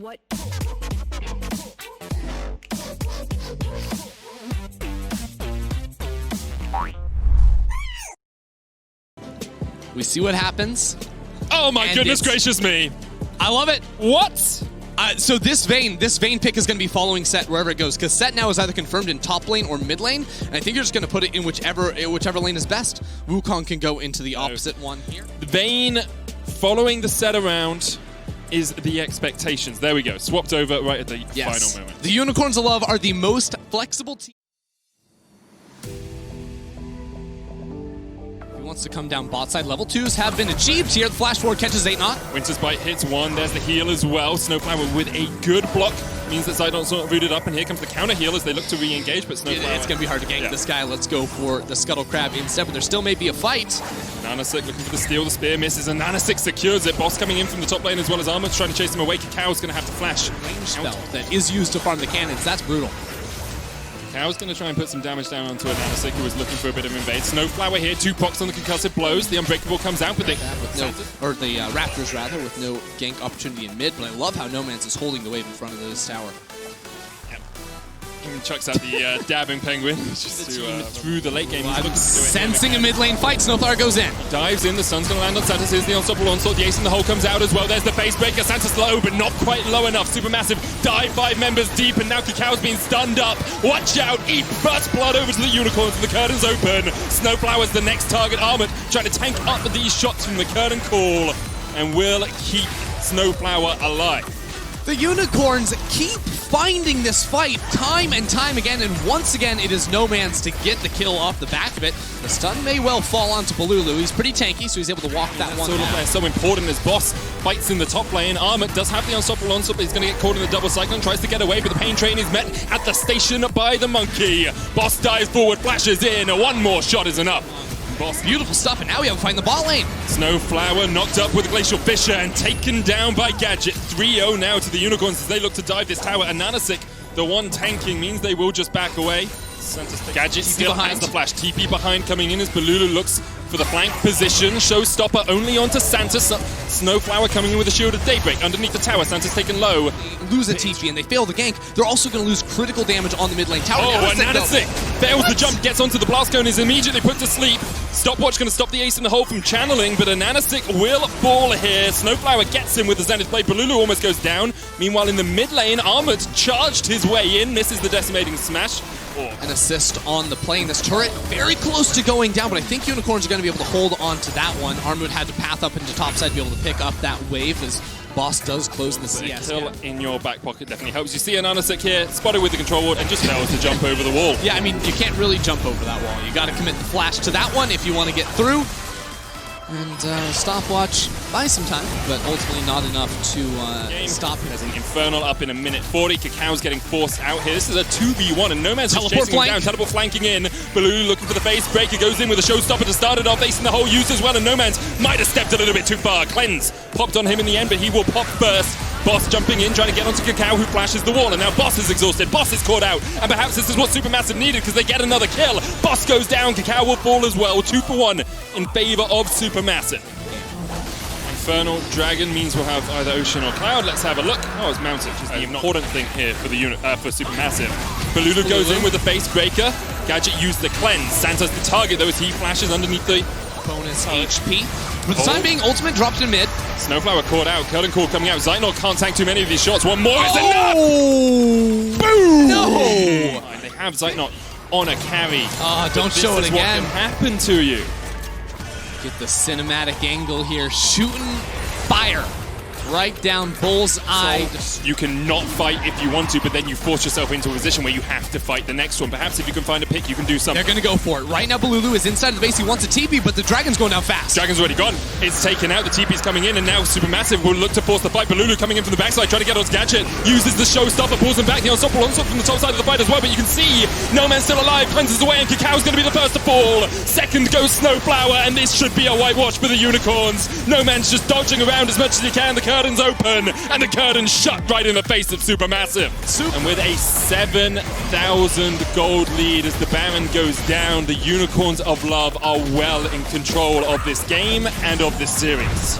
What? We see what happens. Oh my goodness gracious me. I love it. What? So this Vayne pick is going to be following Set wherever it goes, because Set now is either confirmed in top lane or mid lane, and I think you're just going to put it in whichever lane is best. Wukong can go into the opposite one here. Vayne following the Set around is the expectations. There we go. Swapped over right at the final moment. The Unicorns of Love are the most flexible team. Wants to come down bot side. Level 2s have been achieved here. The flash forward catches 8-0. Winter's Bite hits one. There's the heal as well. Snowflower with a good block. Means that Zidon's not rooted up, and here comes the counter heal as they look to re-engage, but Snowflower... It's going to be hard to gank this guy. Let's go for the Scuttle Crab instead, but there still may be a fight. Nanasik looking for the steal. The spear misses, and Nanasik secures it. Boss coming in from the top lane as well as Armor's trying to chase him away. Cacao going to have to flash. Range spell that is used to farm the cannons. That's brutal. Cacao's going to try and put some damage down onto a Nanasik who was looking for a bit of invade. Snowflower here, 2 procs on the concussive blows. The Unbreakable comes out, but they... the Raptors, rather, with no gank opportunity in mid, but I love how Nomanz is holding the wave in front of this tower. Even chucks out the dabbing penguin just through the late game. I'm sensing a mid lane fight. Snowflower goes in. Dives in. The sun's going to land on Santos. Here's the unstoppable onslaught. The ace in the hole comes out as well. There's the face breaker. Santos low, but not quite low enough. Supermassive dive 5 members deep, and now Cacao's being stunned up. Watch out. Eat first blood over to the Unicorns, and the curtain's open. Snowflower's the next target. Armored trying to tank up these shots from the curtain call, and will keep Snowflower alive. The Unicorns keep finding this fight time and time again, and once again it is Nomanz to get the kill off the back of it. The stun may well fall onto Balulu. He's pretty tanky, so he's able to walk that one down. Player so important as Boss fights in the top lane. Armor does have the unstoppable onslaught, but he's going to get caught in the double cyclone, tries to get away, but the pain train is met at the station by the monkey. Boss dives forward, flashes in. One more shot is enough. Boss, beautiful stuff, and now we have to find the bot lane. Snowflower knocked up with a Glacial Fissure and taken down by Gadget. 3-0 now to the Unicorns as they look to dive this tower. And Nanasik, the one tanking, means they will just back away. Gadget still has the flash. TP behind coming in as Balulu looks for the flank position. Showstopper only onto Santos. Snowflower coming in with a Shield of Daybreak underneath the tower. Santos taken low. They lose a TP and they fail the gank. They're also going to lose critical damage on the mid lane tower. Oh, and Nanasik fails the jump, gets onto the blast cone, is immediately put to sleep. Stopwatch going to stop the ace in the hole from channeling, but a Nanasik will fall here. Snowflower gets him with the Zenith play. Balulu almost goes down. Meanwhile, in the mid lane, Armored charged his way in, misses the decimating smash. An assist on the plane. This turret very close to going down, but I think Unicorns are going to be able to hold on to that one. Armwood had to path up into topside to be able to pick up that wave as Boss does close the CS. Kill in your back pocket definitely helps. You see a Nanasik here, spotted with the control ward, and just fails to jump over the wall. Yeah, I mean, you can't really jump over that wall. You got to commit the flash to that one if you want to get through. And Stopwatch buys some time, but ultimately not enough to stop him. There's an Infernal up in a minute 40. Cacao's getting forced out here. This is a 2v1, and Nomanz is chasing him down. Teleport flanking in. Balulu looking for the face breaker, goes in with a showstopper to start it off. Ace in the hole used as well, and Nomanz might have stepped a little bit too far. Cleanse popped on him in the end, but he will pop first. Boss jumping in, trying to get onto Cacao, who flashes the wall, and now Boss is exhausted. Boss is caught out, and perhaps this is what Supermassive needed because they get another kill. Boss goes down, Cacao will fall as well. 2 for 1 in favor of Supermassive. Infernal Dragon means we'll have either Ocean or Cloud. Let's have a look. Oh, it's mounted, which is the important thing here for the unit for Supermassive. Balulu goes in with the face breaker. Gadget used the cleanse. Santa's the target though as he flashes underneath the bonus HP. For the time being, ultimate dropped in mid. Snowflower caught out. Curtain Call coming out. Zynor can't tank too many of these shots. One more is enough! Boom! No! And they have Zynor on a carry. Don't show it again. What can happen to you? Get the cinematic angle here. Shooting fire right down bullseye. So you cannot fight if you want to, but then you force yourself into a position where you have to fight the next one. Perhaps if you can find a pick, you can do something. They're going to go for it. Right now, Balulu is inside of the base. He wants a TP, but the Dragon's going down fast. Dragon's already gone. It's taken out. The TP's coming in, and now Supermassive will look to force the fight. Balulu coming in from the backside, trying to get on Gadget. Uses the showstopper, pulls him back. The unstoppable onslaught from the top side of the fight as well, but you can see Nomanz still alive, cleanses away, and Cacao's going to be the first to fall. Second goes Snowflower, and this should be a whitewash for the Unicorns. Nomanz just dodging around as much as he can. The curtain's open. And the curtain shut right in the face of Supermassive. And with a 7,000 gold lead as the Baron goes down, the Unicorns of Love are well in control of this game and of this series.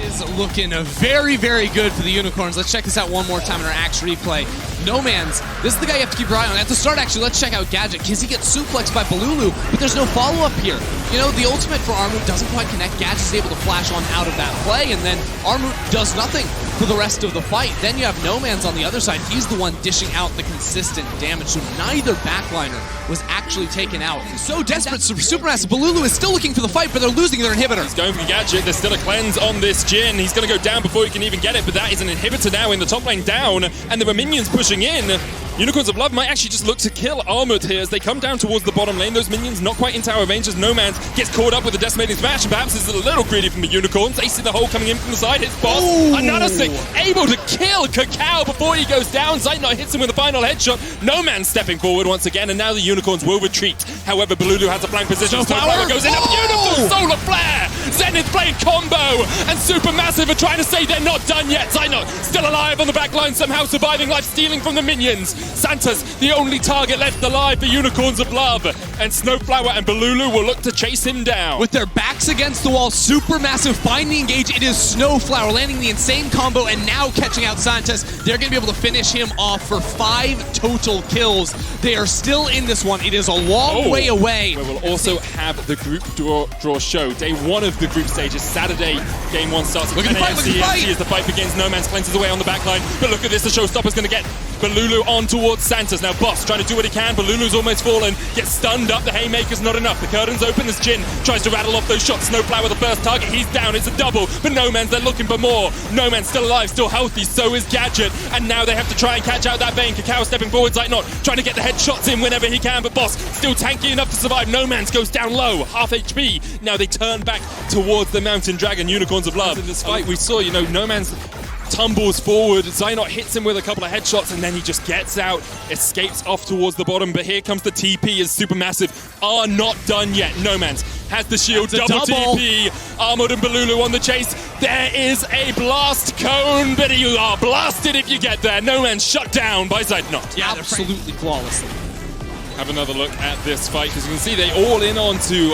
Is looking very, very good for the Unicorns. Let's check this out one more time in our Axe replay. Nomanz, this is the guy you have to keep your eye on. At the start, actually, let's check out Gadget, because he gets suplexed by Balulu, but there's no follow-up here. You know, the ultimate for Armut doesn't quite connect. Gadget is able to flash on out of that play, and then Armut does nothing for the rest of the fight. Then you have Nomanz on the other side. He's the one dishing out the consistent damage, so neither backliner was actually taken out. So desperate, Supermassive. Balulu is still looking for the fight, but they're losing their inhibitor. He's going for Gadget. There's still a cleanse on this Jhin. He's going to go down before he can even get it, but that is an inhibitor now in the top lane down, and there are minions pushing in. Unicorns of Love might actually just look to kill Armut here as they come down towards the bottom lane. Those minions not quite in tower range as Nomanz gets caught up with the decimating smash, and perhaps is a little greedy from the Unicorns. Ace in the hole coming in from the side. Hits boss. Another stick able to kill Kakao before he goes down. Zeitnot hits him with a final headshot. Nomanz stepping forward once again, and now the Unicorns will retreat. However, Balulu has a flank position. Snowflower goes in. A beautiful solar flare. Zenith playing combo, and Supermassive are trying to say they're not done yet. Zeitnot still alive on the back line, somehow surviving life stealing from the minions. Santa's the only target left alive for Unicorns of Love, and Snowflower and Balulu will look to chase him down. With their backs against the wall, Supermassive finally engage. It is Snowflower landing the insane combo and now catching out Santos. They're going to be able to finish him off for 5 total kills. They are still in this one. It is a long way away. We will also have the group draw show. Day 1 of the group stages, Saturday. Game 1 starts at 10 a.m. CST as the fight begins. Nomanz cleanses away on the back line, but look at this. The showstopper's going to get Balulu on towards Santos. Now Boss trying to do what he can. Balulu's almost fallen. Gets stunned up. The haymaker's not enough. The curtain's open as Jhin tries to rattle off those shots. Snowflower the first target. He's down. It's a double. But Nomanz, they're looking for more. Nomanz still alive, still healthy. So is Gadget. And now they have to try and catch out that Vayne. Kakao stepping forward. Zeitnot trying to get the headshots in whenever he can. But Boss still tanky enough to survive. Nomanz goes down low. Half HP. Now they turn back towards the Mountain Dragon. Unicorns of Love. In this fight we saw, you know, Nomanz tumbles forward, Zeitnot hits him with a couple of headshots, and then he just gets out, escapes off towards the bottom, but here comes the TP as Supermassive are not done yet. Nomanz has the shield, double TP, Armut and Balulu on the chase. There is a blast cone, but you are blasted if you get there. Nomanz shut down by Zeitnot. Yeah, absolutely flawlessly. Have another look at this fight, because you can see they all in onto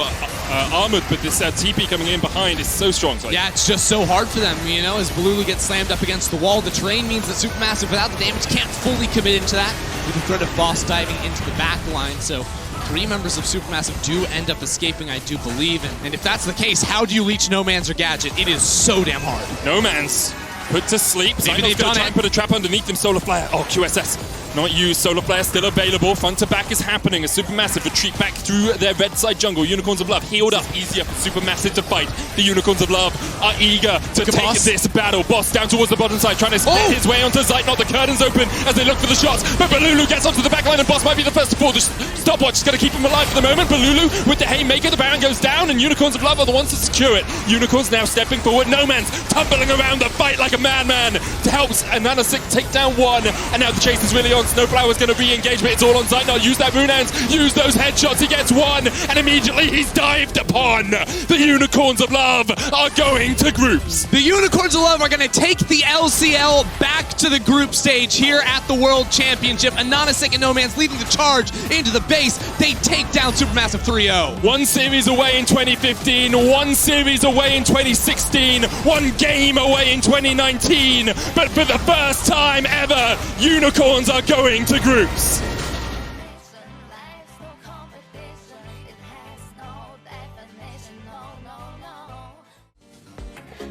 Armut, but this TP coming in behind is so strong. Yeah, it's just so hard for them, you know, as Balulu gets slammed up against the wall. The terrain means that Supermassive, without the damage, can't fully commit into that, with the threat of Boss diving into the back line. So 3 members of Supermassive do end up escaping, I do believe. And if that's the case, how do you leech Nomanz or Gadget? It is so damn hard. Nomanz put to sleep. Maybe they've done try and put a trap underneath him. Solar Flare. Oh, QSS. Not used. Solar Flare still available. Front to back is happening. A Supermassive retreat back through their red side jungle. Unicorns of Love healed up. Easier for Supermassive to fight. The Unicorns of Love are eager to take this battle. Boss down towards the bottom side, trying to split his way onto Zeitnot. The curtain's open as they look for the shots. But Balulu gets onto the back line, and Boss might be the first to fall. The stopwatch is going to keep him alive for the moment. Balulu with the haymaker. The Baron goes down, and Unicorns of Love are the ones to secure it. Unicorns now stepping forward. Nomanz tumbling around the fight like a madman to help Ananasik take down 1. And now the chase is really on. Snowflower's going to re-engage, but it's all on Zeitnot. Use that Runehands, use those headshots. He gets 1, and immediately he's dived upon. The Unicorns of Love are going to groups. The Unicorns of Love are going to take the LCL back to the group stage here at the World Championship. Ananasik and Nomanz leading the charge into the base. They take down Supermassive 3-0. 1 series away in 2015, 1 series away in 2016, 1 game away in 2019. But for the first time ever, Unicorns are going to groups.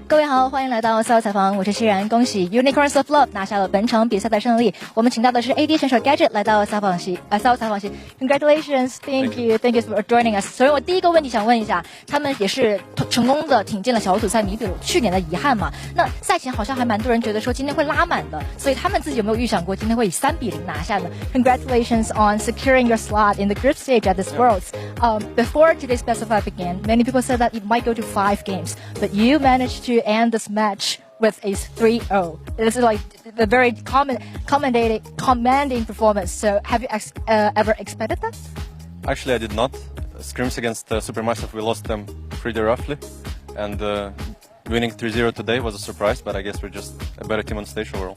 各位好，欢迎来到赛后采访，我是熙然。恭喜 Unicorns of Love 拿下了本场比赛的胜利。我们请到的是 AD 选手 Gadget 来到赛后采访席。Congratulations, thank you for joining us。所以我第一个问题想问一下，他们也是成功的挺进了小组赛，弥补去年的遗憾嘛？那赛前好像还蛮多人觉得说今天会拉满的，所以他们自己有没有预想过今天会以3-0拿下呢 ？Congratulations on securing your slot in the group stage at this Worlds. Before today's best of 5 began, many people said that it might go to 5 games, but you managed to end this match with a 3-0. This is like a very commanding performance. So have you ever expected that? Actually, I did not. Scrims against Supermassive, we lost them pretty roughly. And winning 3-0 today was a surprise, but I guess we're just a better team on stage overall.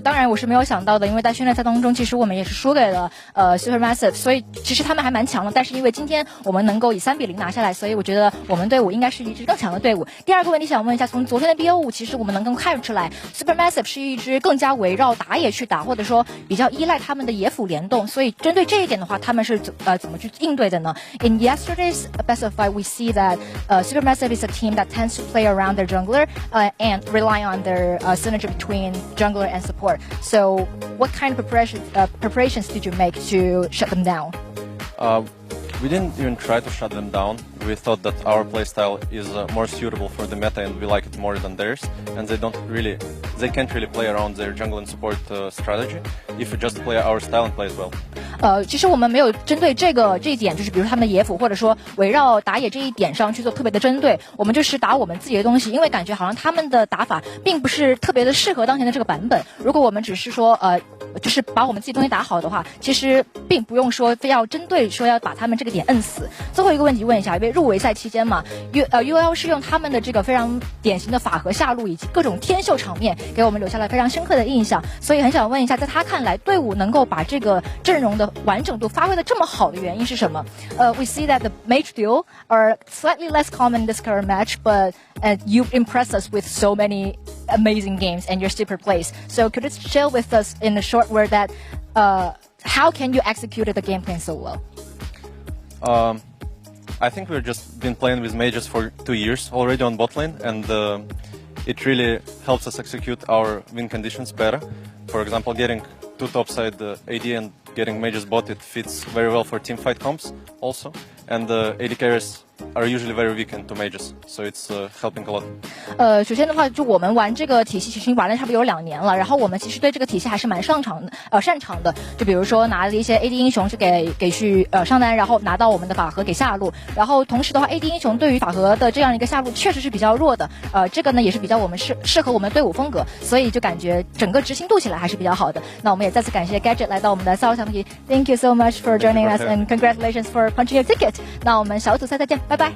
当然我是没有想到的，因为在训练赛当中，其实我们也是输给了Supermassive， 所以其实他们还蛮强的。但是因为今天我们能够以3-0拿下来，所以我觉得我们队伍应该是一支更强的队伍。第二个问题想问一下，从昨天的 BO5， 其实我们能够看出来 Supermassive 是一支更加围绕打野去打，或者说比较依赖他们的野辅联动。所以针对这一点的话，他们是怎么去应对的呢 ？In yesterday's best of 5, we see that Supermassive is a team that tends to play around their jungler and rely on their synergy between jungler and support. So, what kind of preparations did you make to shut them down? We didn't even try to shut them down. We thought that our playstyle is more suitable for the meta and we like it more than theirs. And they can't really play around their jungle and support strategy if we just play our style and play as well. 其实我们没有针对这一点，就是比如他们的野辅或者说围绕打野这一点上去做特别的针对，我们就是打我们自己的东西，因为感觉好像他们的打法并不是特别的适合当前的这个版本。如果我们只是说就是把我们自己东西打好的话，其实并不用说非要针对说要把他们这个点摁死。最后一个问题问一下，因为入围赛期间嘛，UOL 是用他们的这个非常典型的法和下路以及各种天秀场面给我们留下了非常深刻的印象，所以很想问一下，在他看来，队伍能够把这个阵容的完整度发挥的这么好的原因是什么？We see that the mage duel are slightly less common in this current match, but you've impressed us with so many amazing games and your super plays. So could you share with us in a short word that how can you execute the game plan so well? I think we've just been playing with mages for 2 years already on bot lane, and it really helps us execute our win conditions better. For example, getting 2 topside AD and getting mages bot, it fits very well for teamfight comps also. And AD carries are usually very weakened to mages, so it's helping a lot. 首先的话，就我们玩这个体系其实玩了差不多有2年了，然后我们其实对这个体系还是蛮擅长的。就比如说拿了一些 AD 英雄是给去上单，然后拿到我们的法和给下路，然后同时的话 AD 英雄对于法和的这样一个下路确实是比较弱的，这个呢也是比较我们适合我们队伍风格，所以就感觉整个执行度起来还是比较好的。那我们也再次感谢 Gadget 来到我们的赛后小题 ，Thank you so much for joining us and congratulations for punching your ticket. 那我们小组赛再见，拜拜。